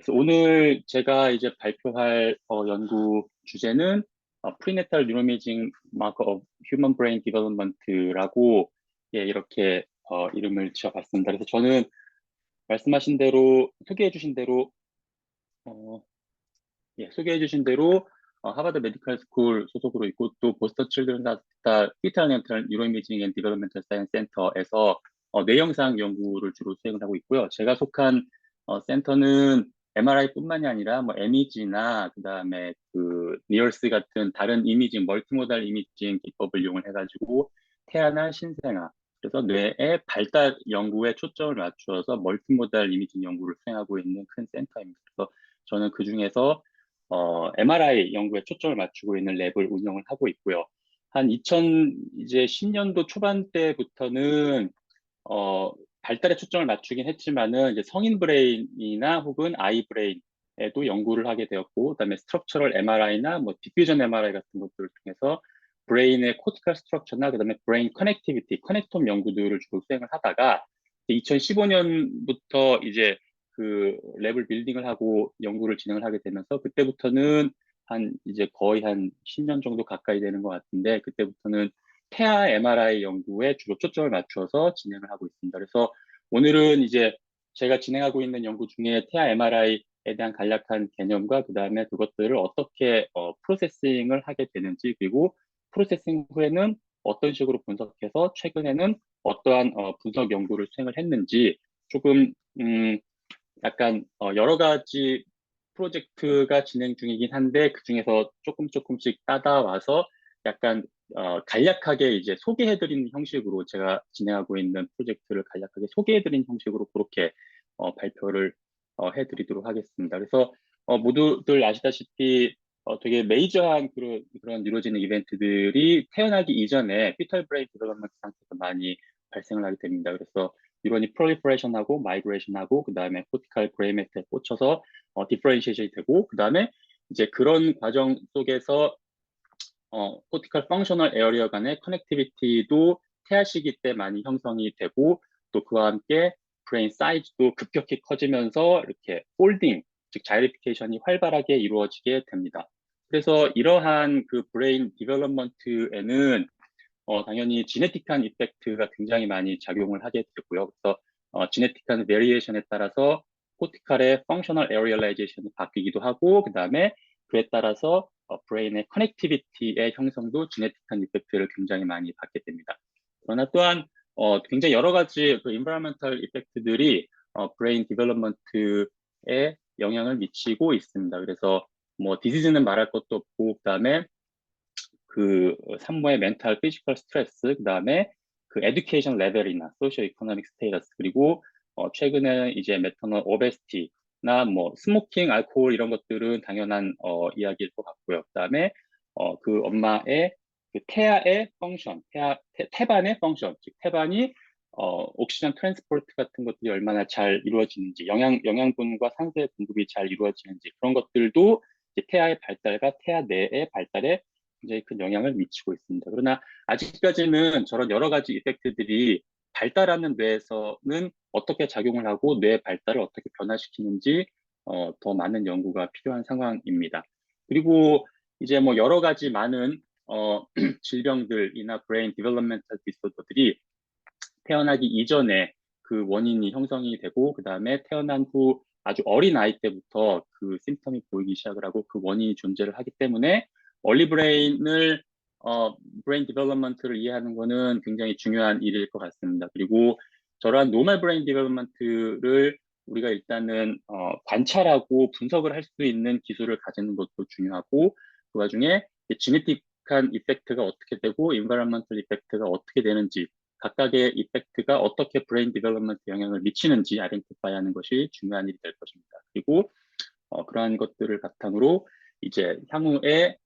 그래서 오늘 제가 이제 발표할 연구 주제는 Prenatal Neuroimaging Marker of Human Brain Development라고 이렇게 이름을 지어봤습니다. 그래서 저는 말씀하신 대로 소개해주신 대로 어, 소개해주신 대로 하버드 메디컬 스쿨 소속으로 있고 또 보스턴 칠드런 하스피탈 피탈 렌털 뉴로이미징 앤 디벨롭멘털 사이언스 센터에서 뇌영상 연구를 주로 수행을 하고 있고요. 제가 속한 센터는 MRI뿐만이 아니라 뭐 MEG나 그다음에 그 니얼스 같은 다른 이미징 멀티모달 이미징 기법을 이용을 해가지고 태아나 신생아 그래서 뇌의 발달 연구에 초점을 맞추어서 멀티모달 이미징 연구를 수행하고 있는 큰 센터입니다. 그래서 저는 그 중에서 MRI 연구에 초점을 맞추고 있는 랩을 운영을 하고 있고요. 한 2010년도 초반 때부터는 발달에 초점을 맞추긴 했지만은 이제 성인 브레인이나 혹은 아이 브레인에도 연구를 하게 되었고, 그다음에 스트럭처럴 MRI나 뭐 디퓨전 MRI 같은 것들을 통해서 브레인의 코티컬 스트럭처나 그다음에 브레인 커넥티비티, 커넥톰 연구들을 주로 수행을 하다가 2015년부터 이제 그 랩을 빌딩을 하고 연구를 진행을 하게 되면서 그때부터는 한 이제 거의 한 10년 정도 가까이 되는 것 같은데 그때부터는 태아 MRI 연구에 주로 초점을 맞춰서 진행을 하고 있습니다. 그래서 오늘은 이제 제가 진행하고 있는 연구 중에 태아 MRI에 대한 간략한 개념과 그다음에 그것들을 어떻게 프로세싱을 하게 되는지 그리고 프로세싱 후에는 어떤 식으로 분석해서 최근에는 어떠한 분석 연구를 수행을 했는지 조금 약간 여러 가지 프로젝트가 진행 중이긴 한데 그중에서 조금씩 따다와서 약간 간략하게 이제 소개해드리는 형식으로 제가 진행하고 있는 프로젝트를 간략하게 소개해드리는 형식으로 그렇게 발표를 해드리도록 하겠습니다. 그래서 모두들 아시다시피 되게 메이저한 그런 이루어지는 이벤트들이 태어나기 이전에 피털 브레인 디벨롭먼트 상태에서 많이 발생을 하게 됩니다. 그래서 뉴런이 프롤리퍼레이션하고 마이그레이션하고 그 다음에 코티칼 그레이 매트에 꽂혀서 디퍼런시에이션이 되고 그 다음에 이제 그런 과정 속에서 코티칼 펑셔널 에어리어 간의 커넥티비티도 태아 시기 때 많이 형성이 되고 또 그와 함께 브레인 사이즈도 급격히 커지면서 이렇게 폴딩 즉 자이리피케이션이 활발하게 이루어지게 됩니다. 그래서 이러한 그 브레인 디벨롭먼트에는 당연히 지네틱한 이펙트가 굉장히 많이 작용을 하게 되고요. 그래서 지네틱한 베리에이션에 따라서 코티칼의 펑셔널 에어리얼라이제이션이 바뀌기도 하고 그 다음에 그에 따라서 브레인의 커넥티비티의 형성도 지네틱한 이펙트를 굉장히 많이 받게 됩니다. 그러나 또한 굉장히 여러 가지 그 인바이러먼털 이펙트들이 브레인 디벨롭먼트에 영향을 미치고 있습니다. 그래서 뭐 디지즈는 말할 것도 없고 그다음에 그 산모의 멘탈, 피지컬 스트레스, 그다음에 그 에듀케이션 레벨이나 소시오 이코노믹 스테이터스 그리고 최근에 이제 매터널 오베시티나 뭐 스모킹, 알코올 이런 것들은 당연한 이야기일 것 같고요. 그다음에 그 엄마의 그 태아의 펑션, 태반의 펑션, 즉 태반이 옥시전 트랜스포트 같은 것들이 얼마나 잘 이루어지는지, 영양분과 산소의 공급이 잘 이루어지는지 그런 것들도 이제 태아의 발달과 태아 내의 발달에 굉장히 큰 영향을 미치고 있습니다. 그러나 아직까지는 저런 여러 가지 이펙트들이 발달하는 뇌에서는 어떻게 작용을 하고 뇌 발달을 어떻게 변화시키는지 더 많은 연구가 필요한 상황입니다. 그리고 이제 뭐 여러 가지 많은 질병들이나 브레인 디벨롭멘탈 디소더들이 태어나기 이전에 그 원인이 형성이 되고 그 다음에 태어난 후 아주 어린 아이 때부터 그 심텀이 보이기 시작을 하고 그 원인이 존재를 하기 때문에 얼리 브레인 디벨롭먼트를 이해하는 거는 굉장히 중요한 일일 것 같습니다. 그리고 저러한 노멀 브레인 디벨롭먼트를 우리가 일단은 관찰하고 분석을 할 수 있는 기술을 가지는 것도 중요하고 그 와중에 지네틱한 이펙트가 어떻게 되고 인바이러먼털 이펙트가 어떻게 되는지 각각의 이펙트가 어떻게 브레인 디벨롭먼트 영향을 미치는지 아이덴티파이 하는 것이 중요한 일이 될 것입니다. 그리고 그러한 것들을 바탕으로 이제 향후에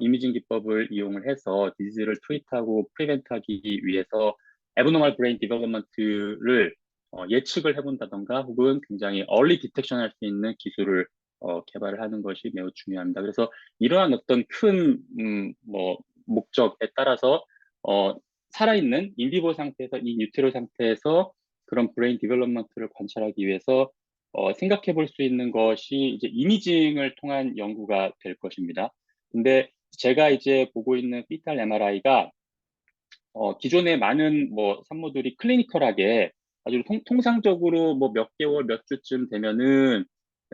이미징 기법을 이용을 해서 디지즈를 트리트하고 프리벤트하기 위해서 애브노멀 브레인 디벨롭먼트를 예측을 해본다던가 혹은 굉장히 얼리 디텍션 할 수 있는 기술을 개발을 하는 것이 매우 중요합니다. 그래서 이러한 어떤 큰 뭐 목적에 따라서 살아있는 인비보 상태에서 이 뉴트로 상태에서 그런 브레인 디벨롭먼트를 관찰하기 위해서 생각해 볼 수 있는 것이 이제 이미징을 통한 연구가 될 것입니다. 근데 제가 이제 보고 있는 피탈 MRI가 기존의 많은 뭐 산모들이 클리니컬하게 아주 통상적으로 뭐 몇 개월, 몇 주쯤 되면은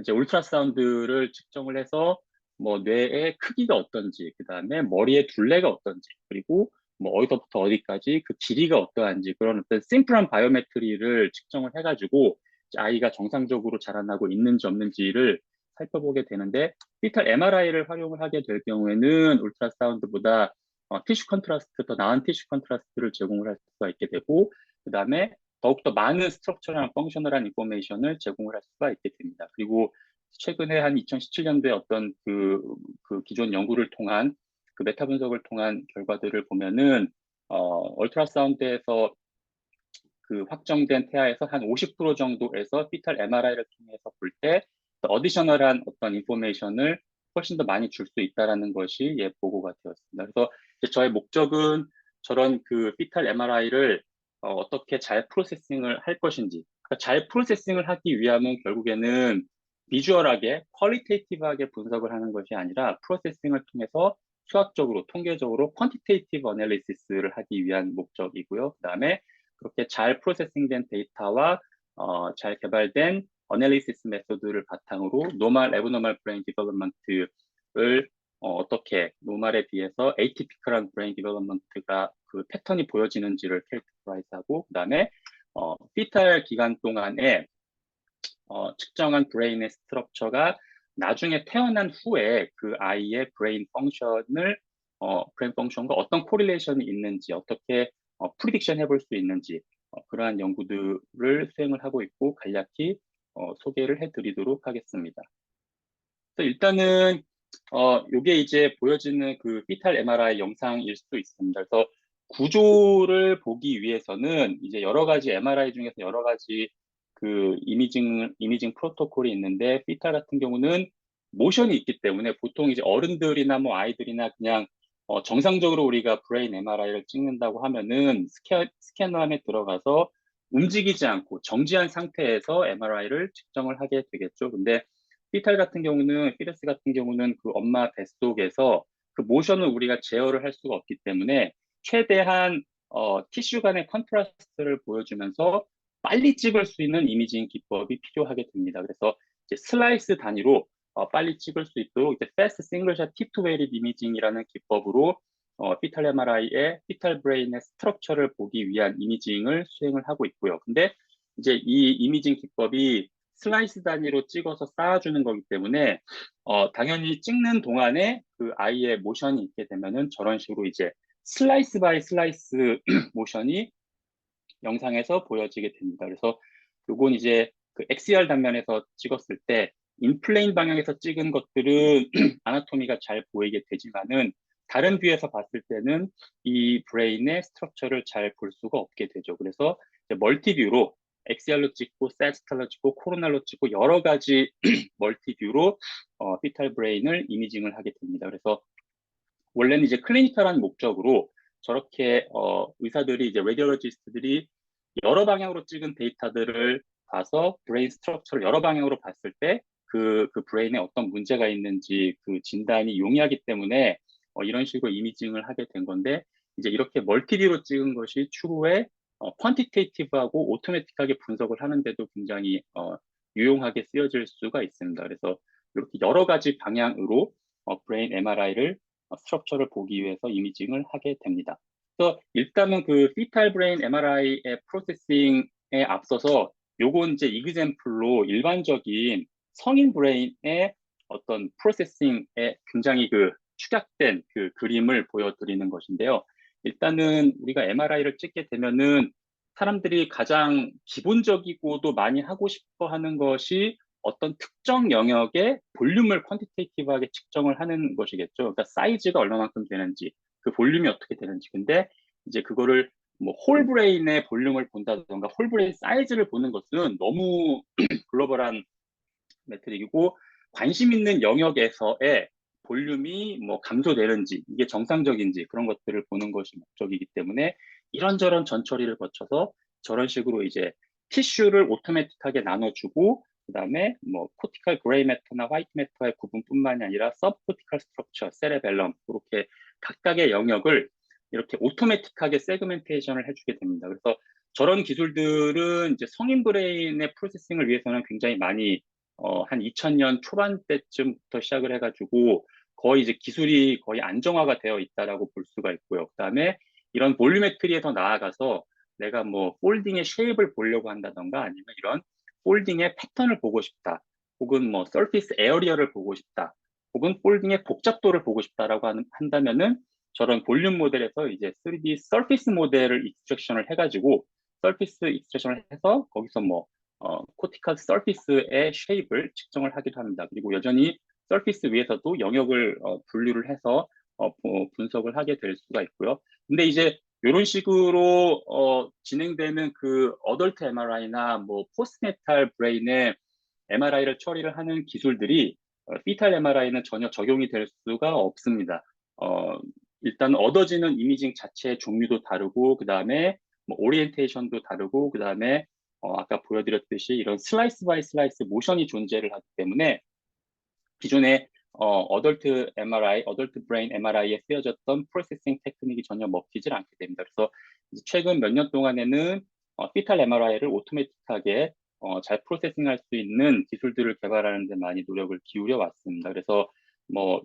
이제 울트라사운드를 측정을 해서 뭐 뇌의 크기가 어떤지, 그 다음에 머리의 둘레가 어떤지, 그리고 뭐 어디서부터 어디까지 그 길이가 어떠한지 그런 어떤 심플한 바이오메트리를 측정을 해가지고 아이가 정상적으로 자라나고 있는지 없는지를 살펴보게 되는데 피탈 MRI를 활용을 하게 될 경우에는 울트라사운드보다 티슈 컨트라스트, 더 나은 티슈 컨트라스트를 제공을 할 수가 있게 되고, 그 다음에 더욱더 많은 스트럭처랑 펑셔널한 인포메이션을 제공을 할 수가 있게 됩니다. 그리고 최근에 한 2017년도에 어떤 그 기존 연구를 통한 그 메타 분석을 통한 결과들을 보면은, 얼트라사운드에서 그 확정된 태아에서 한 50% 정도에서 피탈 MRI를 통해서 볼 때 어디셔널한 어떤 인포메이션을 훨씬 더 많이 줄 수 있다라는 것이 보고가 되었습니다. 그래서 이제 저의 목적은 저런 그 피탈 MRI를 어떻게 잘 프로세싱을 할 것인지, 그러니까 잘 프로세싱을 하기 위함은 결국에는 비주얼하게, 퀄리테이티브하게 분석을 하는 것이 아니라 프로세싱을 통해서 수학적으로, 통계적으로 퀀티테이티브 어널리시스를 하기 위한 목적이고요. 그다음에 그렇게 잘 프로세싱된 데이터와 잘 개발된 어널리시스 메소드를 바탕으로 노멀, 애브노멀 브레인 디벨롭먼트를 어떻게 노멀에 비해서 에이티피컬한 브레인 디벨롭먼트가 그 패턴이 보여지는지를 캐릭터라이즈하고 그다음에 피탈 기간 동안에 측정한 브레인의 스트럭처가 나중에 태어난 후에 그 아이의 브레인 펑션과 어떤 코릴레이션이 있는지, 어떻게 프리딕션 해볼 수 있는지, 그러한 연구들을 수행을 하고 있고, 간략히 소개를 해드리도록 하겠습니다. 그래서 일단은, 요게 이제 보여지는 그 피탈 MRI 영상일 수도 있습니다. 그래서 구조를 보기 위해서는 이제 여러 가지 MRI 중에서 여러 가지 그 이미징 프로토콜이 있는데, 피탈 같은 경우는 모션이 있기 때문에 보통 이제 어른들이나 뭐 아이들이나 그냥 정상적으로 우리가 브레인 MRI를 찍는다고 하면은 스캐너함에 들어가서 움직이지 않고 정지한 상태에서 MRI를 측정을 하게 되겠죠. 근데 피터스 같은 경우는 그 엄마 뱃속에서 그 모션을 우리가 제어를 할 수가 없기 때문에 최대한 티슈 간의 컨트라스트를 보여주면서 빨리 찍을 수 있는 이미징 기법이 필요하게 됩니다. 그래서 이제 슬라이스 단위로 빨리 찍을 수 있도록 이제 패스트 싱글샷 팁 투 웨이릿 이미징이라는 기법으로 피탈 MRI의 피탈 브레인의 스트럭처를 보기 위한 이미징을 수행을 하고 있고요. 근데 이제 이 이미징 기법이 슬라이스 단위로 찍어서 쌓아주는 거기 때문에 당연히 찍는 동안에 그 아이의 모션이 있게 되면은 저런 식으로 이제 슬라이스 바이 슬라이스 모션이 영상에서 보여지게 됩니다. 그래서 요건 이제 그 XR 단면에서 찍었을 때 인플레인 방향에서 찍은 것들은 아나토미가 잘 보이게 되지만은 다른 뷰에서 봤을 때는 이 브레인의 스트럭처를 잘 볼 수가 없게 되죠. 그래서 멀티뷰로 XR로 찍고 세스탈로 찍고 코로날로 찍고 여러 가지 멀티뷰로 피탈 브레인을 이미징을 하게 됩니다. 그래서 원래는 이제 클리니컬한 목적으로 저렇게 의사들이 이제 레디올로지스트들이 여러 방향으로 찍은 데이터들을 봐서 브레인 스트럭처를 여러 방향으로 봤을 때 그 브레인에 어떤 문제가 있는지 그 진단이 용이하기 때문에 이런 식으로 이미징을 하게 된 건데 이제 이렇게 멀티뷰로 찍은 것이 추후에 퀀티테이티브하고 오토매틱하게 분석을 하는데도 굉장히 유용하게 쓰여질 수가 있습니다. 그래서 이렇게 여러 가지 방향으로 브레인 MRI를 스트럭처를 보기 위해서 이미징을 하게 됩니다. 그래서 일단은 그 피탈 브레인 MRI의 프로세싱에 앞서서 요건 이제 이그젬플로 일반적인 성인 브레인의 어떤 프로세싱에 굉장히 그 축약된 그 그림을 보여드리는 것인데요. 일단은 우리가 MRI를 찍게 되면은 사람들이 가장 기본적이고도 많이 하고 싶어 하는 것이 어떤 특정 영역의 볼륨을 퀀티테이티브하게 측정을 하는 것이겠죠. 그러니까 사이즈가 얼마만큼 되는지, 그 볼륨이 어떻게 되는지. 근데 이제 그거를 뭐 홀브레인의 볼륨을 본다던가 홀브레인 사이즈를 보는 것은 너무 글로벌한 메트릭이고 관심 있는 영역에서의 볼륨이 뭐 감소되는지 이게 정상적인지 그런 것들을 보는 것이 목적이기 때문에 이런저런 전처리를 거쳐서 저런 식으로 이제 티슈를 오토매틱하게 나눠주고 그다음에 뭐 코티컬 그레이 매터나 화이트 매터의 구분뿐만이 아니라 서브코티컬 스트럭처, 세레벨럼 이렇게 각각의 영역을 이렇게 오토매틱하게 세그멘테이션을 해주게 됩니다. 그래서 저런 기술들은 이제 성인 브레인의 프로세싱을 위해서는 굉장히 많이 한 2000년 초반 때쯤부터 시작을 해가지고 거의 이제 기술이 거의 안정화가 되어 있다라고 볼 수가 있고요. 그다음에 이런 볼륨메트리에 더 나아가서 내가 뭐 폴딩의 쉐입을 보려고 한다던가 아니면 이런 폴딩의 패턴을 보고 싶다. 혹은 뭐 서피스 에어리어를 보고 싶다. 혹은 폴딩의 복잡도를 보고 싶다라고 한다면은 저런 볼륨 모델에서 이제 3D 서피스 모델을 익스트랙션을 해가지고 서피스 익스트랙션을 해서 거기서 뭐 코티컬 서피스의 쉐입을 측정을 하기도 합니다. 그리고 여전히 서피스 위에서도 영역을 분류를 해서 분석을 하게 될 수가 있고요. 근데 이제 이런 식으로 진행되는 그 어덜트 MRI나 뭐 포스트네탈 브레인의 MRI를 처리를 하는 기술들이 피탈 MRI는 전혀 적용이 될 수가 없습니다. 어, 일단 얻어지는 이미징 자체의 종류도 다르고 그 다음에 뭐 오리엔테이션도 다르고 그 다음에 아까 보여드렸듯이 이런 슬라이스 바이 슬라이스 모션이 존재를 하기 때문에 기존에 어덜트 MRI, 어덜트 브레인 MRI에 쓰여졌던 프로세싱 테크닉이 전혀 먹히질 않게 됩니다. 그래서 최근 몇 년 동안에는 피탈 MRI를 오토매틱하게 잘 프로세싱할 수 있는 기술들을 개발하는 데 많이 노력을 기울여 왔습니다. 그래서 뭐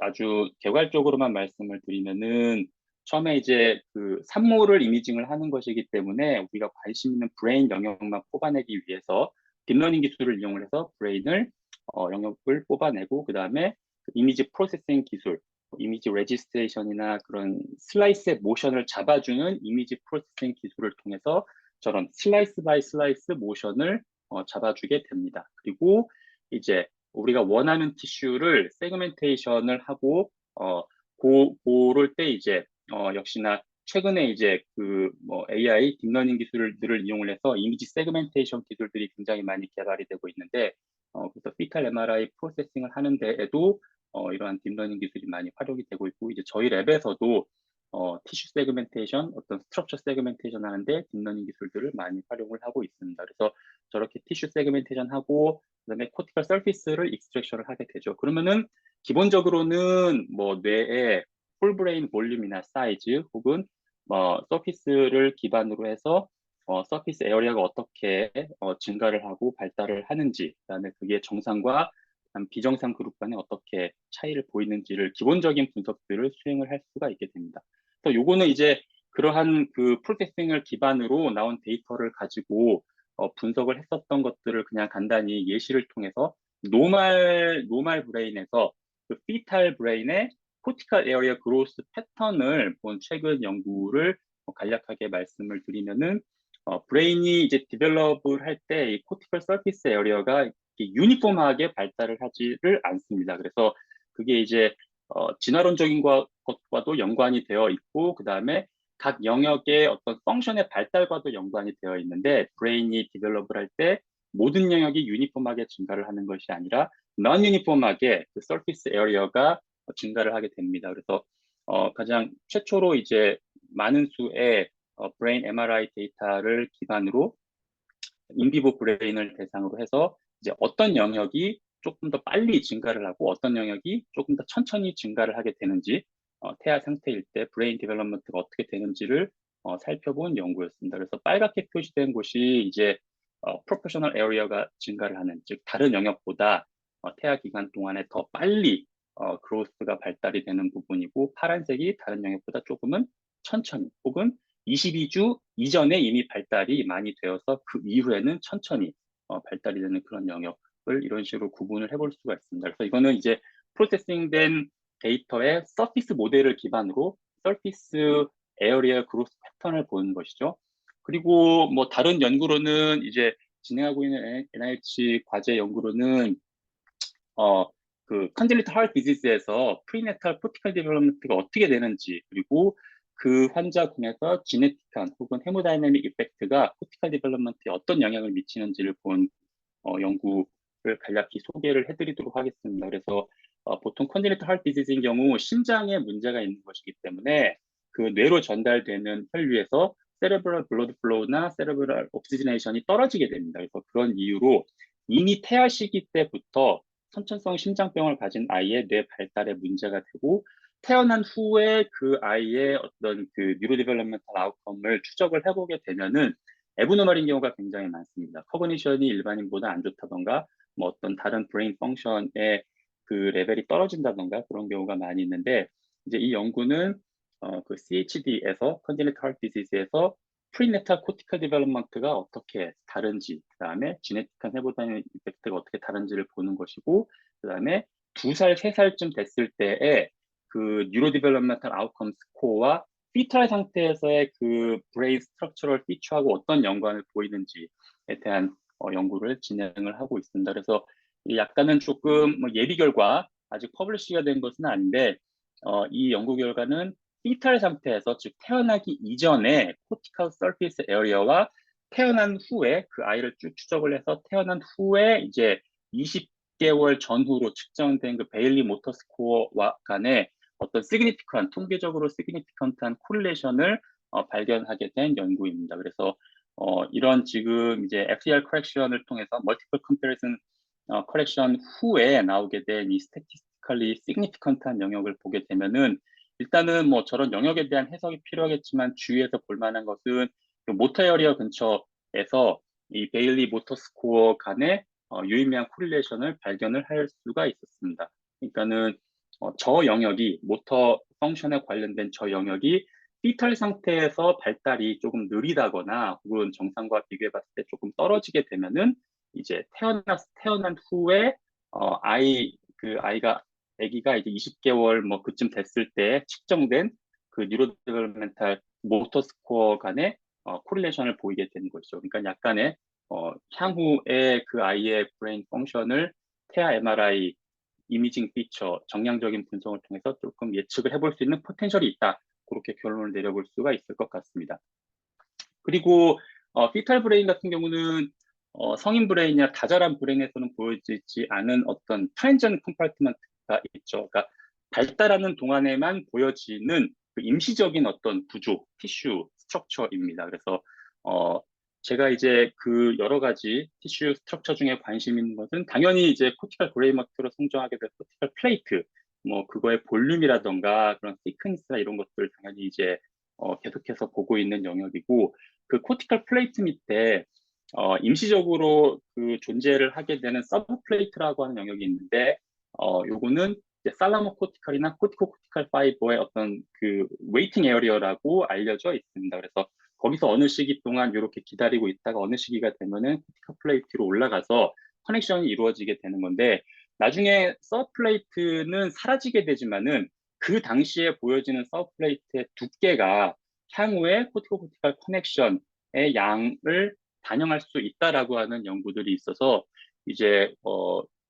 아주 개괄적으로만 말씀을 드리면은 처음에 이제 그 산모를 이미징을 하는 것이기 때문에 우리가 관심 있는 브레인 영역만 뽑아내기 위해서 딥러닝 기술을 이용을 해서 브레인을 영역을 뽑아내고 그 다음에 이미지 프로세싱 기술, 이미지 레지스트레이션이나 그런 슬라이스의 모션을 잡아주는 이미지 프로세싱 기술을 통해서 저런 슬라이스 바이 슬라이스 모션을 잡아주게 됩니다. 그리고 이제 우리가 원하는 티슈를 세그멘테이션을 하고 고럴 때 이제 역시나 최근에 이제 그 뭐 AI 딥러닝 기술들을 이용을 해서 이미지 세그멘테이션 기술들이 굉장히 많이 개발이 되고 있는데 그래서 피탈 MRI 프로세싱을 하는 데에도 이러한 딥러닝 기술이 많이 활용이 되고 있고 이제 저희 랩에서도 티슈 세그멘테이션, 어떤 스트럭처 세그멘테이션 하는데 딥러닝 기술들을 많이 활용을 하고 있습니다. 그래서 저렇게 티슈 세그멘테이션 하고 그다음에 코티컬 서피스를 익스트랙션을 하게 되죠. 그러면은 기본적으로는 뭐 뇌의 홀브레인 볼륨이나 사이즈 혹은 뭐 서피스를 기반으로 해서 서피스 에어리어가 어떻게 증가를 하고 발달을 하는지, 그다음에 그게 정상과 비정상 그룹 간에 어떻게 차이를 보이는지를 기본적인 분석들을 수행을 할 수가 있게 됩니다. 그래서 요거는 이제 그러한 그 프로세싱을 기반으로 나온 데이터를 가지고 분석을 했었던 것들을 그냥 간단히 예시를 통해서 노말 브레인에서 그 피탈 브레인의 코티컬 에어리어 그로스 패턴을 본 최근 연구를 간략하게 말씀을 드리면은 브레인이 이제 디벨롭을 할 때 이 코티컬 서피스 에어리어가 유니폼하게 발달을 하지를 않습니다. 그래서 그게 이제 진화론적인 것과도 연관이 되어 있고 그 다음에 각 영역의 어떤 펑션의 발달과도 연관이 되어 있는데 브레인이 디벨롭을 할 때 모든 영역이 유니폼하게 증가를 하는 것이 아니라 넌 유니폼하게 그 서피스 에어리어가 증가를 하게 됩니다. 그래서 가장 최초로 이제 많은 수의 브레인 MRI 데이터를 기반으로 인비보 브레인을 대상으로 해서 이제 어떤 영역이 조금 더 빨리 증가를 하고 어떤 영역이 조금 더 천천히 증가를 하게 되는지 태아 상태일 때 브레인 디벨롭먼트가 어떻게 되는지를 살펴본 연구였습니다. 그래서 빨갛게 표시된 곳이 이제 프로페셔널 에어리어가 증가를 하는 즉 다른 영역보다 태아 기간 동안에 더 빨리 그로스가 발달이 되는 부분이고 파란색이 다른 영역보다 조금은 천천히 혹은 22주 이전에 이미 발달이 많이 되어서 그 이후에는 천천히 발달이 되는 그런 영역을 이런 식으로 구분을 해볼 수가 있습니다. 그래서 이거는 이제 프로세싱된 데이터의 서피스 모델을 기반으로 서피스 에어리어 그로스 패턴을 보는 것이죠. 그리고 뭐 다른 연구로는 이제 진행하고 있는 NIH 과제 연구로는 그 컨젤리트 하트 디지즈에서 프리네탈 코티컬 디벨롭먼트가 어떻게 되는지 그리고 그 환자 군에서 지네틱한 혹은 헤모다이내믹 이펙트가 코티컬 디벨롭먼트에 어떤 영향을 미치는지를 본 연구를 간략히 소개를 해드리도록 하겠습니다. 그래서 보통 컨젤리트 하트 디지즈인 경우 심장에 문제가 있는 것이기 때문에 그 뇌로 전달되는 혈류에서 세레브럴 블러드 플로우나 세레브럴 옥시지네이션이 떨어지게 됩니다. 그래서 그런 이유로 이미 태아 시기 때부터 선천성 심장병을 가진 아이의 뇌 발달에 문제가 되고 태어난 후에 그 아이의 어떤 그 뉴로디벨롭멘탈 아웃컴을 추적을 해보게 되면은 애브노멀인 경우가 굉장히 많습니다. 커그니션이 일반인보다 안 좋다던가 뭐 어떤 다른 브레인 펑션의 그 레벨이 떨어진다던가 그런 경우가 많이 있는데 이제 이 연구는 그 CHD에서 congenital heart disease에서 프리네탈 코티컬 디벨롭먼트가 어떻게 다른지, 그다음에 지네틱한 해보다는 이펙트가 어떻게 다른지를 보는 것이고, 그다음에 2살, 3살쯤 됐을 때에 그 뉴로 디벨롭먼탈 아웃컴 스코어와 피탈 상태에서의 그 브레인 스트럭처럴 피처하고 어떤 연관을 보이는지에 대한 연구를 진행을 하고 있습니다. 그래서 약간은 조금 뭐 예비 결과 아직 퍼블리시가 된 것은 아닌데 이 연구 결과는 피탈 상태에서 즉 태어나기 이전에 코티컬 서피스 에어리어와 태어난 후에 그 아이를 쭉 추적을 해서 태어난 후에 이제 20개월 전후로 측정된 그 베일리 모터 스코어와 간의 어떤 시그니피컨 통계적으로 시그니피컨트한 코릴레이션을 발견하게 된 연구입니다. 그래서 이런 지금 이제 FDR 커렉션을 통해서 멀티플 컴패리슨 커렉션 후에 나오게 된 이 스태티스티컬리 시그니피컨트한 영역을 보게 되면은 일단은 뭐 저런 영역에 대한 해석이 필요하겠지만 주위에서 볼 만한 것은 그 모터 에어리어 근처에서 이 베일리 모터 스코어 간의 유의미한 코릴레이션을 발견을 할 수가 있었습니다. 그러니까는 저 영역이 모터 펑션에 관련된 저 영역이 피털 상태에서 발달이 조금 느리다거나 혹은 정상과 비교해 봤을 때 조금 떨어지게 되면은 이제 태어난 후에 아기가 이제 20개월 뭐 그쯤 됐을 때 측정된 그 뉴로 데벨롭멘탈 모터 스코어 간의 코릴레이션을 보이게 되는 것이죠. 그러니까 약간의 향후에 그 아이의 브레인 펑션을 태아 MRI 이미징 피처 정량적인 분석을 통해서 조금 예측을 해볼 수 있는 포텐셜이 있다. 그렇게 결론을 내려볼 수가 있을 것 같습니다. 그리고 피탈 브레인 같은 경우는 성인 브레인이나 다자란 브레인에서는 보여지지 않은 어떤 트랜전 컴파트먼트가 있죠. 그러니까 발달하는 동안에만 보여지는 그 임시적인 어떤 구조, 티슈, 스트럭처입니다. 그래서 제가 이제 그 여러 가지 티슈 스트럭처 중에 관심 있는 것은 당연히 이제 코티컬 그레이 머터로 성장하게 될 코티컬 플레이트, 뭐 그거의 볼륨이라던가 그런 시크니스나 이런 것들 당연히 이제 계속해서 보고 있는 영역이고 그 코티컬 플레이트 밑에 임시적으로 그 존재를 하게 되는 서브 플레이트라고 하는 영역이 있는데 요거는 살라모 코티컬이나 코티코 코티컬 파이버의 어떤 그 웨이팅 에어리어라고 알려져 있습니다. 그래서 거기서 어느 시기 동안 이렇게 기다리고 있다가 어느 시기가 되면은 코티컬 플레이트로 올라가서 커넥션이 이루어지게 되는 건데 나중에 서브 플레이트는 사라지게 되지만은 그 당시에 보여지는 서브 플레이트의 두께가 향후에 코티코코티컬 커넥션의 양을 반영할 수 있다라고 하는 연구들이 있어서 이제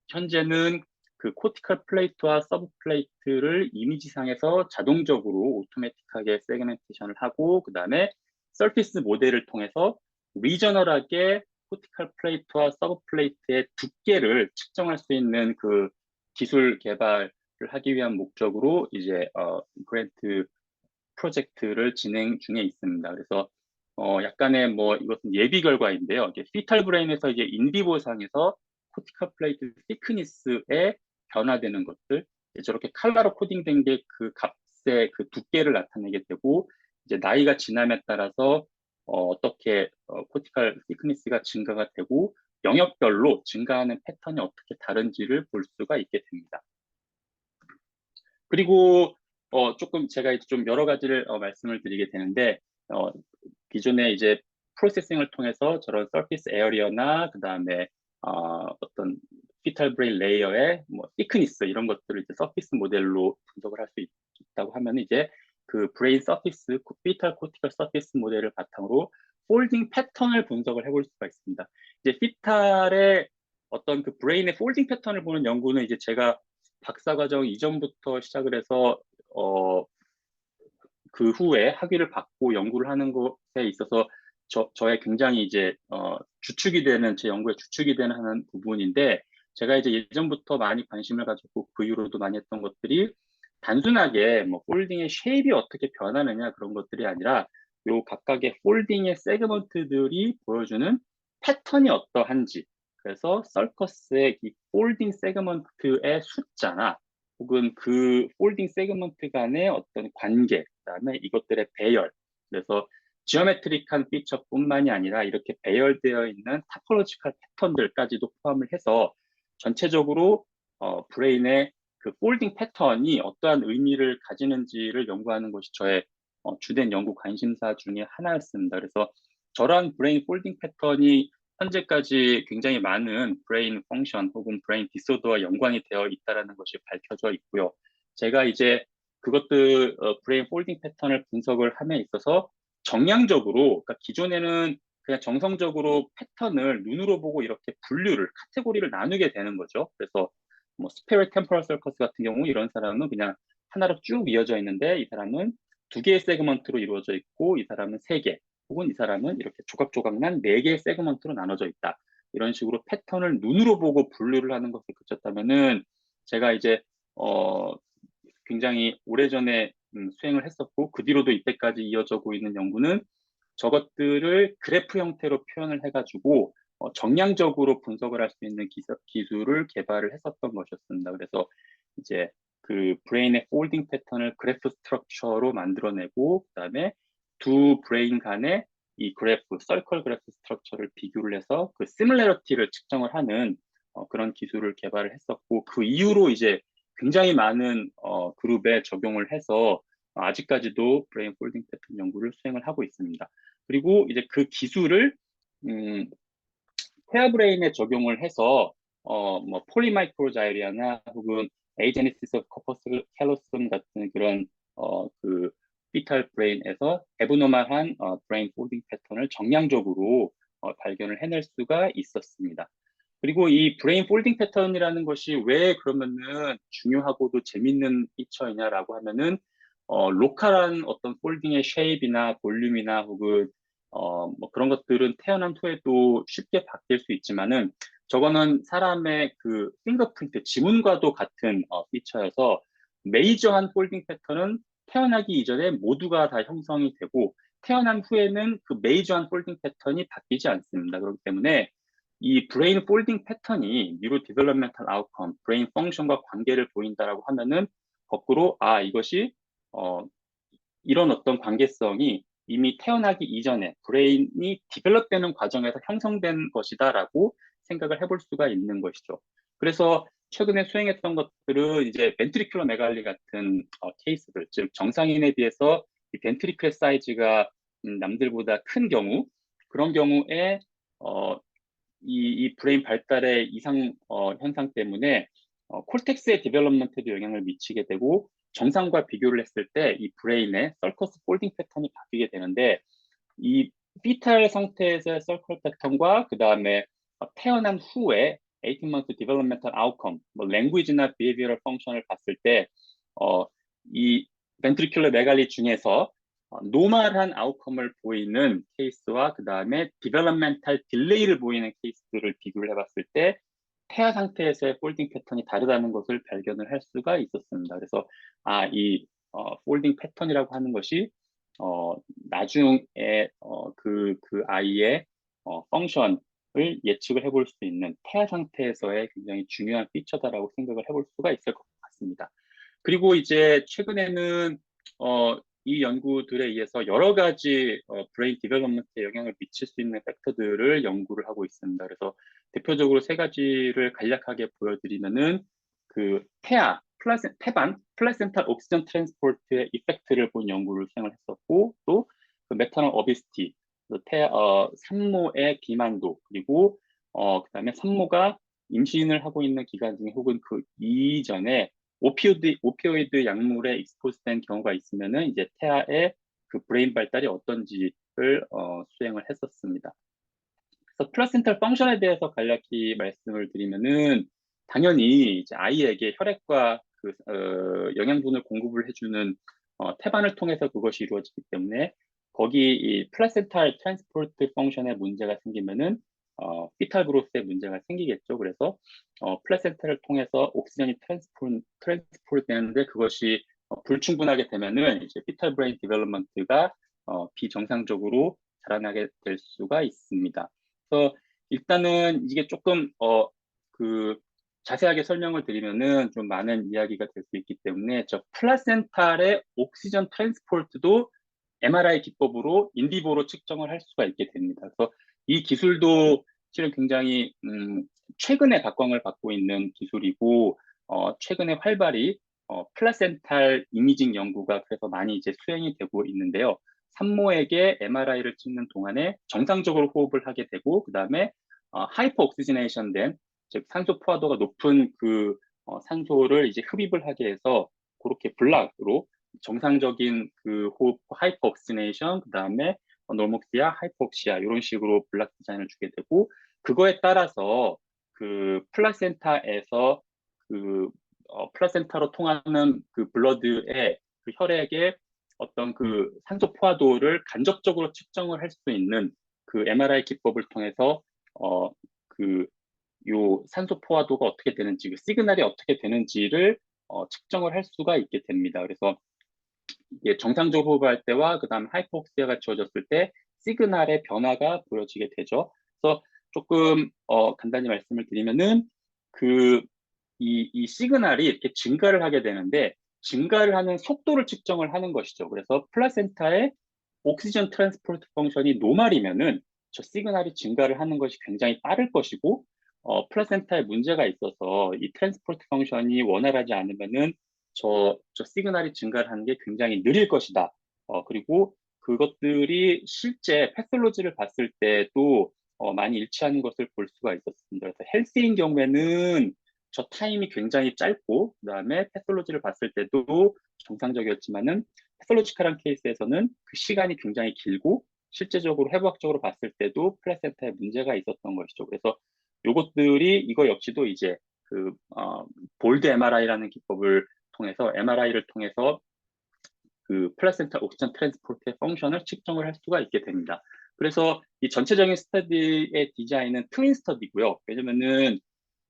현재는 그 코티컬 플레이트와 서브 플레이트를 이미지상에서 자동적으로 오토매틱하게 세그멘테이션을 하고 그 다음에 서피스 모델을 통해서 리저널하게 코티컬 플레이트와 서브 플레이트의 두께를 측정할 수 있는 그 기술 개발을 하기 위한 목적으로 이제 그랜트 프로젝트를 진행 중에 있습니다. 그래서 약간의 뭐 이것은 예비 결과인데요. 이게 피탈 브레인에서 이제 인비보상에서 코티컬 플레이트 시크니스에 변화되는 것들, 저렇게 칼라로 코딩된 게 그 값의 그 두께를 나타내게 되고 이제 나이가 지남에 따라서 떻게 코티컬 시크니스가 증가가 되고 영역별로 증가하는 패턴이 어떻게 다른지를 볼 수가 있게 됩니다. 그리고 조금 제가 이제 좀 여러 가지를 말씀을 드리게 되는데 기존에 이제 프로세싱을 통해서 저런 서피스 에어리어나 그다음에 어떤 피탈 브레인 레이어의 뭐 시크니스 이런 것들을 이제 서피스 모델로 분석을 할 수 있다고 하면 이제 그 브레인 서피스, 피탈 코티컬 서피스 모델을 바탕으로 폴딩 패턴을 분석을 해볼 수가 있습니다. 이제 피탈의 어떤 그 브레인의 폴딩 패턴을 보는 연구는 이제 제가 박사과정 이전부터 시작을 해서 그 후에 학위를 받고 연구를 하는 것에 있어서 저의 굉장히 이제 주축이 되는 제 연구의 주축이 되는 하는 부분인데 제가 이제 예전부터 많이 관심을 가지고 그 이후로도 많이 했던 것들이 단순하게 뭐 폴딩의 쉐입이 어떻게 변하느냐 그런 것들이 아니라 요 각각의 폴딩의 세그먼트들이 보여주는 패턴이 어떠한지 그래서 서커스의 이 폴딩 세그먼트의 숫자나 혹은 그 폴딩 세그먼트 간의 어떤 관계, 그다음에 이것들의 배열, 그래서 지오메트릭한 피처뿐만이 아니라 이렇게 배열되어 있는 타포로지컬 패턴들까지도 포함을 해서 전체적으로 브레인의 그 폴딩 패턴이 어떠한 의미를 가지는지를 연구하는 것이 저의 주된 연구 관심사 중에 하나였습니다. 그래서 저런 브레인 폴딩 패턴이 현재까지 굉장히 많은 브레인 펑션 혹은 브레인 디소더와 연관이 되어 있다는 것이 밝혀져 있고요. 제가 이제 그것들 브레인 폴딩 패턴을 분석을 함에 있어서 정량적으로, 그러니까 기존에는 그냥 정성적으로 패턴을 눈으로 보고 이렇게 분류를, 카테고리를 나누게 되는 거죠. 그래서 뭐 스페럴 템포럴 서커스 같은 경우 이런 사람은 그냥 하나로 쭉 이어져 있는데 이 사람은 두 개의 세그먼트로 이루어져 있고 이 사람은 세 개, 혹은 이 사람은 이렇게 조각조각난 네 개의 세그먼트로 나눠져 있다. 이런 식으로 패턴을 눈으로 보고 분류를 하는 것에 그쳤다면은 제가 이제 어 굉장히 오래전에 수행을 했었고 그 뒤로도 이때까지 이어져고 있는 연구는 저것들을 그래프 형태로 표현을 해가지고 정량적으로 분석을 할 수 있는 기술을 개발을 했었던 것이었습니다. 그래서 이제 그 브레인의 폴딩 패턴을 그래프 스트럭처로 만들어내고 그다음에 두 브레인 간의 이 그래프, 서클 그래프 스트럭처를 비교를 해서 그 시뮬레러티를 측정을 하는 그런 기술을 개발을 했었고 그 이후로 이제 굉장히 많은 그룹에 적용을 해서 아직까지도 브레인 폴딩 패턴 연구를 수행을 하고 있습니다. 그리고 이제 그 기술을 음, 페어브레인에 적용을 해서 뭐 폴리마이크로자이리아나 혹은 에이제니시스 오브 코퍼스 캘로슴 같은 그런 그 피탈 브레인에서 에브노멀한 브레인 폴딩 패턴을 정량적으로 발견을 해낼 수가 있었습니다. 그리고 이 브레인 폴딩 패턴이라는 것이 왜 그러면은 중요하고도 재밌는 피처이냐라고 하면은 로컬한 어떤 폴딩의 쉐입이나 볼륨이나 혹은 뭐 그런 것들은 태어난 후에도 쉽게 바뀔 수 있지만은 저거는 사람의 그 핑거프린트, 지문과도 같은 피처여서 메이저한 폴딩 패턴은 태어나기 이전에 모두가 다 형성이 되고 태어난 후에는 그 메이저한 폴딩 패턴이 바뀌지 않습니다. 그렇기 때문에 이 브레인 폴딩 패턴이 뉴로 디벨롭멘탈 아웃컴, 브레인 펑션과 관계를 보인다라고 하면은 거꾸로 이것이 어, 이런 어떤 관계성이 이미 태어나기 이전에 브레인이 디벨롭되는 과정에서 형성된 것이다라고 생각을 해볼 수가 있는 것이죠. 그래서 최근에 수행했던 것들은 이제 벤트리큘러 메갈리 같은 케이스들, 즉 정상인에 비해서 이 벤트리클 사이즈가 남들보다 큰 경우, 그런 경우에 어, 이 브레인 발달의 이상 현상 때문에 콜텍스의 디벨롭먼트에도 영향을 미치게 되고 정상과 비교를 했을 때 이 브레인의 서커스 폴딩 패턴이 바뀌게 되는데 이 피탈 상태에서의 서클 패턴과 그 다음에 태어난 후에 18 month developmental outcome, 뭐 랭귀지나 behavioral function을 봤을 때 이 벤트리큘러 메갈리 중에서 노멀한 아웃컴을 보이는 케이스와 그 다음에 디벨롭멘탈 딜레이를 보이는 케이스들을 비교를 해봤을 때 태아 상태에서의 폴딩 패턴이 다르다는 것을 발견을 할 수가 있었습니다. 그래서 이 폴딩 패턴이라고 하는 것이 나중에 그 아이의 펑션을 예측을 해볼 수 있는 태아 상태에서의 굉장히 중요한 피처다라고 생각을 해볼 수가 있을 것 같습니다. 그리고 이제 최근에는 이 연구들에 의해서 여러 가지 브레인 디벨롭먼트에 영향을 미칠 수 있는 팩터들을 연구를 하고 있습니다. 그래서 대표적으로 세 가지를 간략하게 보여드리면은 그 태반, 플라센탈 옥시전 트랜스포트의 이펙트를 본 연구를 수행을 했었고 또그 메타널 어비시티, 산모의 비만도 그리고 그다음에 산모가 임신을 하고 있는 기간 중에 혹은 그 이전에 오피오이드 약물에 익스포즈된 경우가 있으면은 이제 태아의 그 브레인 발달이 어떤지를 수행을 했었습니다. 그래서 플라센탈 펑션에 대해서 간략히 말씀을 드리면은 당연히 이제 아이에게 혈액과 그 영양분을 공급을 해주는 태반을 통해서 그것이 이루어지기 때문에 거기 이 플라센탈 트랜스포트 펑션에 문제가 생기면은 피탈 그로스에 문제가 생기겠죠. 그래서 플라센타를 통해서 옥시전이 트랜스포트 되는데 그것이 불충분하게 되면은 이제 피탈 브레인 디벨롭먼트가 비정상적으로 자라나게 될 수가 있습니다. 그래서 일단은 이게 조금 그 자세하게 설명을 드리면은 좀 많은 이야기가 될 수 있기 때문에 저 플라센탈의 옥시전 트랜스포트도 MRI 기법으로 인비보로 측정을 할 수가 있게 됩니다. 그래서 이 기술도 실은 굉장히 최근에 각광을 받고 있는 기술이고 최근에 활발히 플라센탈 이미징 연구가 그래서 많이 이제 수행이 되고 있는데요. 산모에게 MRI를 찍는 동안에 정상적으로 호흡을 하게 되고 그다음에 하이퍼 옥시지네이션 된, 즉 산소 포화도가 높은 그 산소를 이제 흡입을 하게 해서 그렇게 블락으로 정상적인 그 호흡 하이퍼 옥시지네이션 그다음에 노목시아 하이포옥시아 이런 식으로 블락 디자인을 주게 되고 그거에 따라서 그 플라센타에서 그 플라센타로 통하는 그 블러드의 그 혈액의 어떤 그 산소 포화도를 간접적으로 측정을 할 수 있는 그 MRI 기법을 통해서 그 요 산소 포화도가 어떻게 되는지, 그 시그널이 어떻게 되는지를 측정을 할 수가 있게 됩니다. 그래서 이게 정상적으로 호흡할 때와 그다음 하이포옥시아가 주어졌을 때 시그널의 변화가 보여지게 되죠. 그래서 조금 간단히 말씀을 드리면은 그 이 시그널이 이렇게 증가를 하게 되는데 증가를 하는 속도를 측정을 하는 것이죠. 그래서 플라센타의 옥시전 트랜스포트 펑션이 노말이면은 저 시그널이 증가를 하는 것이 굉장히 빠를 것이고 플라센타에 문제가 있어서 이 트랜스포트 펑션이 원활하지 않으면은 저 시그널이 증가를 하는 게 굉장히 느릴 것이다. 그리고 그것들이 실제 패솔로지를 봤을 때도 많이 일치하는 것을 볼 수가 있었습니다. 그래서 헬스인 경우에는 저 타임이 굉장히 짧고, 그다음에 패솔로지를 봤을 때도 정상적이었지만은 패솔로지컬한 케이스에서는 그 시간이 굉장히 길고, 실제적으로 해부학적으로 봤을 때도 플라센타에 문제가 있었던 것이죠. 그래서 요것들이 이거 역시도 이제 그 볼드 MRI라는 기법을 통해서 MRI를 통해서 그 플라센타 옥시전 트랜스포트의 펑션을 측정을 할 수가 있게 됩니다. 그래서 이 전체적인 스터디의 디자인은 트윈 스터디고요. 왜냐면은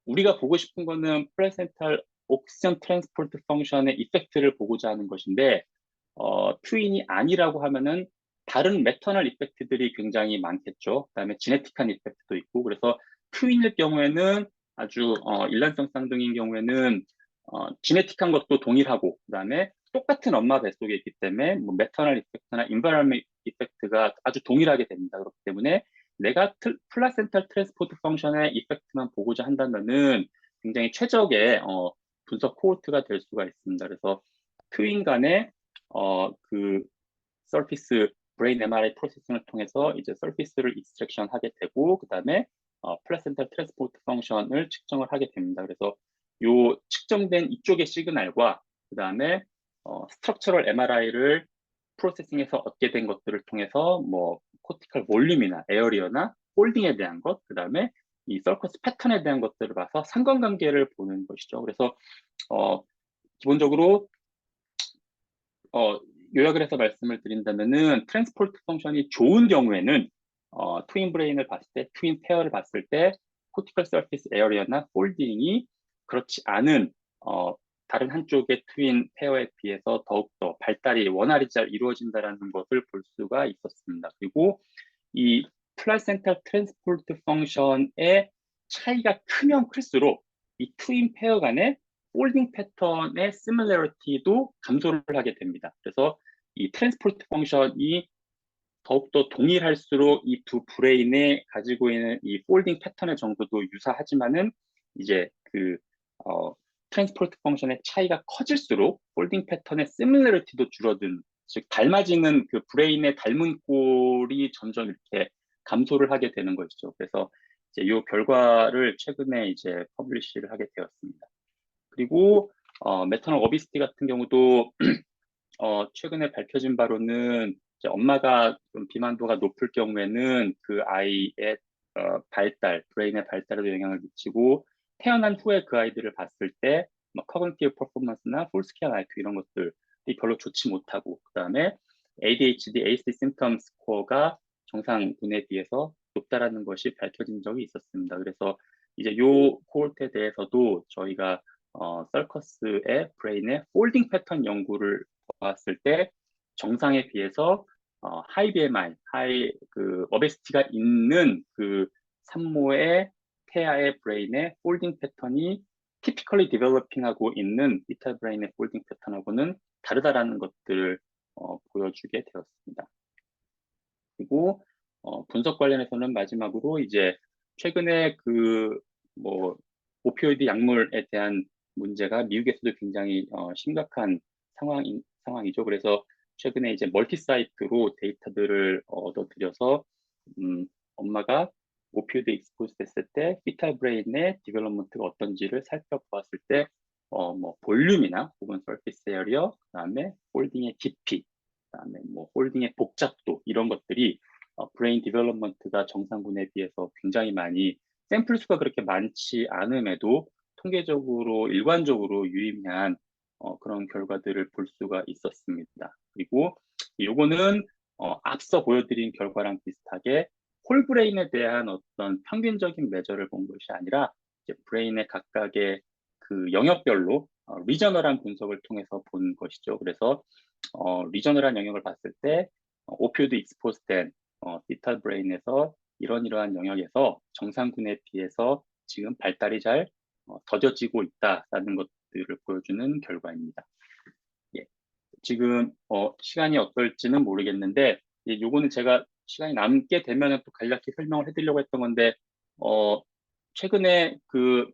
우리가 보고 싶은 거는 플라센탈 옥시전 트랜스포트 펑션의 이펙트를 보고자 하는 것인데 트윈이 아니라고 하면은 다른 매터널 이펙트들이 굉장히 많겠죠. 그다음에 지네틱한 이펙트도 있고 그래서 트윈일 경우에는 아주 일란성 쌍둥이인 경우에는 지네틱한 것도 동일하고 그다음에 똑같은 엄마 뱃속에 있기 때문에 뭐 매터널 이펙트나 인바이러먼트 이펙트가 아주 동일하게 됩니다. 그렇기 때문에 내가 플라센탈 트랜스포트 펑션의 이펙트만 보고자 한다면은 굉장히 최적의 분석 코호트가 될 수가 있습니다. 그래서 트윈 간의 그 서피스 브레인 MRI 프로세싱을 통해서 이제 서피스를 익스트랙션 하게 되고 그다음에 플라센탈 트랜스포트 펑션을 측정을 하게 됩니다. 그래서 요 측정된 이쪽의 시그널과 그다음에 스트럭처럴 MRI를 프로세싱해서 얻게 된 것들을 통해서 뭐 코티컬 볼륨이나 에어리어나 폴딩에 대한 것, 그다음에 이 서커스 패턴에 대한 것들을 봐서 상관관계를 보는 것이죠. 그래서 기본적으로 요약을 해서 말씀을 드린다면은 트랜스포트 펑션이 좋은 경우에는 트윈 브레인을 봤을 때, 트윈 페어를 봤을 때 코티컬 서피스 에어리어나 폴딩이 그렇지 않은 다른 한쪽의 트윈 페어에 비해서 더욱더 발달이 원활히 잘 이루어진다는 것을 볼 수가 있었습니다. 그리고 이 플라센탈 트랜스포트 펑션의 차이가 크면 클수록 이 트윈 페어 간의 폴딩 패턴의 시밀러리티도 감소를 하게 됩니다. 그래서 이 트랜스포트 펑션이 더욱더 동일할수록 이 두 브레인에 가지고 있는 이 폴딩 패턴의 정도도 유사하지만은 이제 그 트랜스포트 펑션의 차이가 커질수록 폴딩 패턴의 시밀러리티도 줄어든, 즉 닮아지는 그 브레인의 닮은 꼴이 점점 이렇게 감소를 하게 되는 것이죠. 그래서 이제 이 결과를 최근에 이제 퍼블리시를 하게 되었습니다. 그리고 매터널 오비시티 같은 경우도 최근에 밝혀진 바로는 이제 엄마가 좀 비만도가 높을 경우에는 그 아이의 발달, 브레인의 발달에도 영향을 미치고 태어난 후에 그 아이들을 봤을 때 커그니티브 퍼포먼스나 풀 스퀘어 IQ 이런 것들이 별로 좋지 못하고 그다음에 ADHD, AC 심텀 스코어가 정상분에 비해서 높다라는 것이 밝혀진 적이 있었습니다. 그래서 이제 요 코홀트에 대해서도 저희가 서커스의 브레인의 폴딩 패턴 연구를 봤을 때 정상에 비해서 하이 BMI, 하이 그 어베시티가 있는 그 산모의 태아의 브레인의 폴딩 패턴이 typically developing하고 있는 피탈 브레인의 폴딩 패턴하고는 다르다라는 것들을 보여주게 되었습니다. 그리고 분석 관련해서는 마지막으로 이제 최근에 뭐 오피오이드 약물에 대한 문제가 미국에서도 굉장히 심각한 상황이죠. 그래서 최근에 이제 멀티 사이트로 데이터들을 얻어들여서 엄마가 오피오이드 익스포즈 됐을 때 피탈 브레인의 디벨롭먼트가 어떤지를 살펴보았을 때 뭐 볼륨이나 혹은 서피스 에리어, 그다음에 홀딩의 깊이, 그다음에 뭐 홀딩의 복잡도 이런 것들이 브레인 디벨롭먼트가 정상군에 비해서 굉장히 많이 샘플 수가 그렇게 많지 않음에도 통계적으로 일관적으로 유의미한 그런 결과들을 볼 수가 있었습니다. 그리고 요거는 앞서 보여드린 결과랑 비슷하게 홀브레인에 대한 어떤 평균적인 매저를 본 것이 아니라 이제 브레인의 각각의 그 영역별로 리저널한 분석을 통해서 본 것이죠. 그래서 리저널한 영역을 봤을 때 오피오이드 익스포즈된 피탈 브레인에서 이러한 영역에서 정상군에 비해서 지금 발달이 잘 더뎌지고 있다라는 것들을 보여주는 결과입니다. 예. 지금 시간이 어떨지는 모르겠는데 요거는 제가 시간이 남게 되면 또 간략히 설명을 해드리려고 했던 건데 최근에 그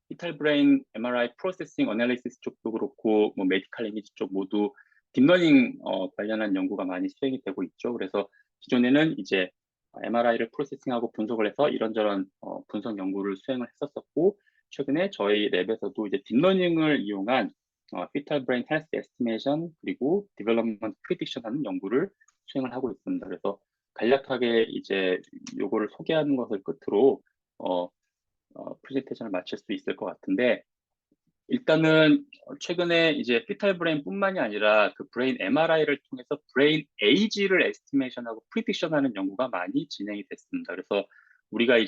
피탈 브레인 MRI 프로세싱 어널리시스 쪽도 그렇고 뭐 메디컬 이미지 쪽 모두 딥러닝 관련한 연구가 많이 수행이 되고 있죠. 그래서 기존에는 이제 MRI를 프로세싱하고 분석을 해서 이런저런 분석 연구를 수행을 했었고 최근에 저희 랩에서도 이제 딥러닝을 이용한 피탈 브레인 헬스 에스티메이션 그리고 디벨롭먼트 프리딕션 하는 연구를 수행을 하고 있습니다. 그래서 간략하게 이제 요거를 소개하는 것을 끝으로 프레젠테이션을 마칠 수 있을 것 같은데 일단은 최근에 이제 피탈 브레인뿐만이 아니라 그 브레인 MRI를 통해서 브레인 에이지를 에스티메이션하고 프리딕션하는 연구가 많이 진행이 됐습니다. 그래서 우리가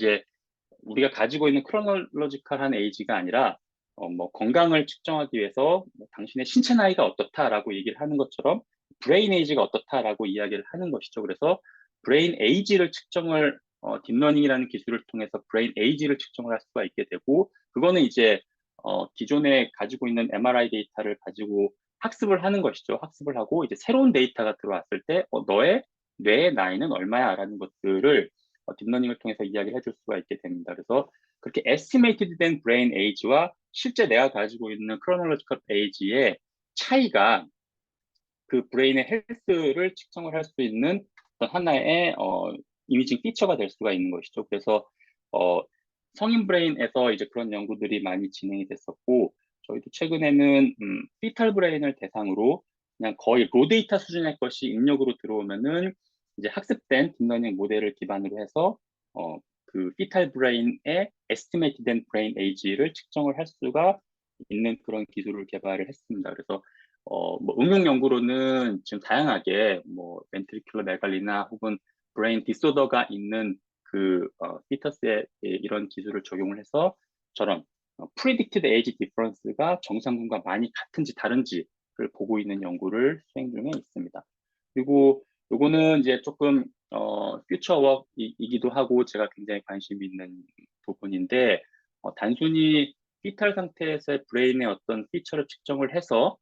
가지고 있는 크로놀로지컬한 에이지가 아니라 뭐 건강을 측정하기 위해서 뭐 당신의 신체 나이가 어떻다라고 얘기를 하는 것처럼 브레인 에이지가 어떻다라고 이야기를 하는 것이죠. 그래서 브레인 에이지를 측정을 딥러닝이라는 기술을 통해서 브레인 에이지를 측정을 할 수가 있게 되고 그거는 이제 기존에 가지고 있는 MRI 데이터를 가지고 학습을 하는 것이죠. 학습을 하고 이제 새로운 데이터가 들어왔을 때 너의 뇌의 나이는 얼마야? 라는 것들을 딥러닝을 통해서 이야기를 해줄 수가 있게 됩니다. 그래서 그렇게 estimated 된 brain age와 실제 내가 가지고 있는 chronological age의 차이가 그 브레인의 헬스를 측정을 할 수 있는 어떤 하나의 이미징 피처가 될 수가 있는 것이죠. 그래서 성인 브레인에서 이제 그런 연구들이 많이 진행이 됐었고 저희도 최근에는 피탈 브레인을 대상으로 그냥 거의 로 데이터 수준의 것이 입력으로 들어오면은 이제 학습된 딥러닝 모델을 기반으로 해서 그 피탈 브레인의 에스티메이트된 브레인 에이지를 측정을 할 수가 있는 그런 기술을 개발을 했습니다. 그래서 뭐 응용 연구로는 지금 다양하게 뭐 벤트리큘러 메갈리나 혹은 브레인 디소더가 있는 그 피터스의 이런 기술을 적용을 해서 저런 predicted age difference가 정상군과 많이 같은지 다른지를 보고 있는 연구를 수행 중에 있습니다. 그리고 요거는 이제 조금 퓨처 워크이기도 하고 제가 굉장히 관심이 있는 부분인데 단순히 피탈 상태에서의 브레인의 어떤 피처를 측정을 해서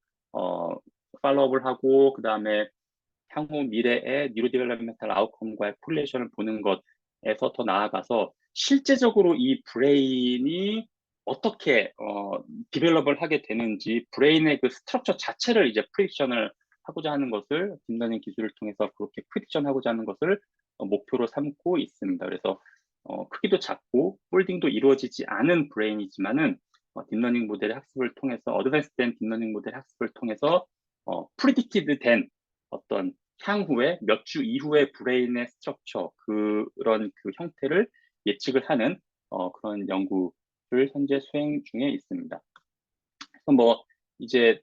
팔로우업을 하고 그 다음에 향후 미래의 뉴로디벨롭멘탈 아웃컴과의 콜레이션을 보는 것에서 더 나아가서 실제적으로 이 브레인이 어떻게 디벨롭을 하게 되는지 브레인의 그 스트럭처 자체를 이제 프리딕션을 하고자 하는 것을 딥러닝 기술을 통해서 그렇게 프리딕션 하고자 하는 것을 목표로 삼고 있습니다. 그래서 크기도 작고 폴딩도 이루어지지 않은 브레인이지만은 딥러닝 모델의 학습을 통해서 어드밴스된 딥러닝 모델 학습을 통해서 프리딕티드 된 어떤 향후에 몇 주 이후의 브레인의 스트럭처 그런 그 형태를 예측을 하는 그런 연구를 현재 수행 중에 있습니다. 그래서 뭐 이제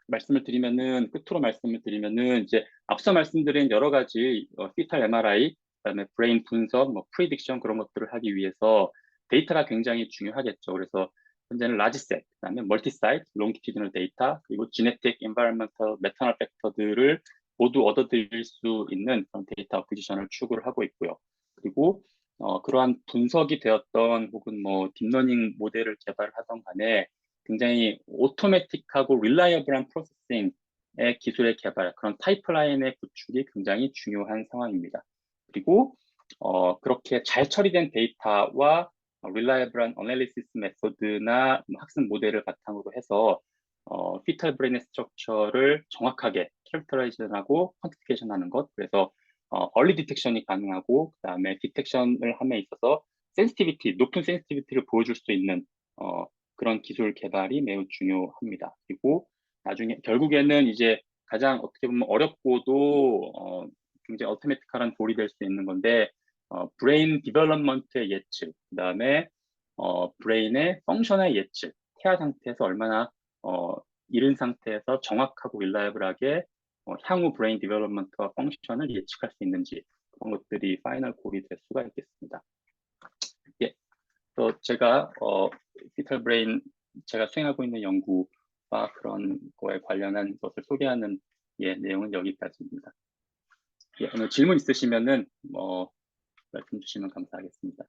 끝으로 말씀을 드리면은 이제 앞서 말씀드린 여러 가지 피탈 MRI 그다음에 브레인 분석, 뭐 프리딕션 그런 것들을 하기 위해서 데이터가 굉장히 중요하겠죠. 그래서 현재는 라지셋, 그다음에 멀티사이트, 롱기튜디널 데이터, 그리고 지네틱, 엔바이러먼털, 메터널 팩터들을 모두 얻어들일 수 있는 그런 데이터 어퀴지션을 추구를 하고 있고요. 그리고 그러한 분석이 되었던 혹은 뭐 딥러닝 모델을 개발하던 간에 굉장히 오토매틱하고 릴라이어블한 프로세싱의 기술의 개발, 그런 파이프라인의 구축이 굉장히 중요한 상황입니다. 그리고 그렇게 잘 처리된 데이터와 릴라이어블한 어널리시스 메소드나 학습 모델을 바탕으로 해서 피털 브레인의 스트럭처를 정확하게 캐릭터라이즈하고 퀀티피케이션하는 것, 그래서 얼리 디텍션이 가능하고 그다음에 디텍션을 함에 있어서 센시티비티, 높은 센시티비티를 보여줄 수 있는 그런 기술 개발이 매우 중요합니다. 그리고 나중에 결국에는 이제 가장 어떻게 보면 어렵고도 굉장히 어토매틱한 돌이 될 수 있는 건데 브레인 디벨롭먼트의 예측, 그다음에 브레인의 펑션의 예측, 태아 상태에서 얼마나 어, 이른 상태에서 정확하고 릴라이블하게 향후 브레인 디벨롭먼트와 펑션을 예측할 수 있는지 그런 것들이 파이널 골이 될 수가 있겠습니다. 예, 또 제가 피털 브레인 제가 수행하고 있는 연구와 그런 거에 관련한 것을 소개하는 내용은 여기까지입니다. 오늘 질문 있으시면은 말씀 주시면 감사하겠습니다.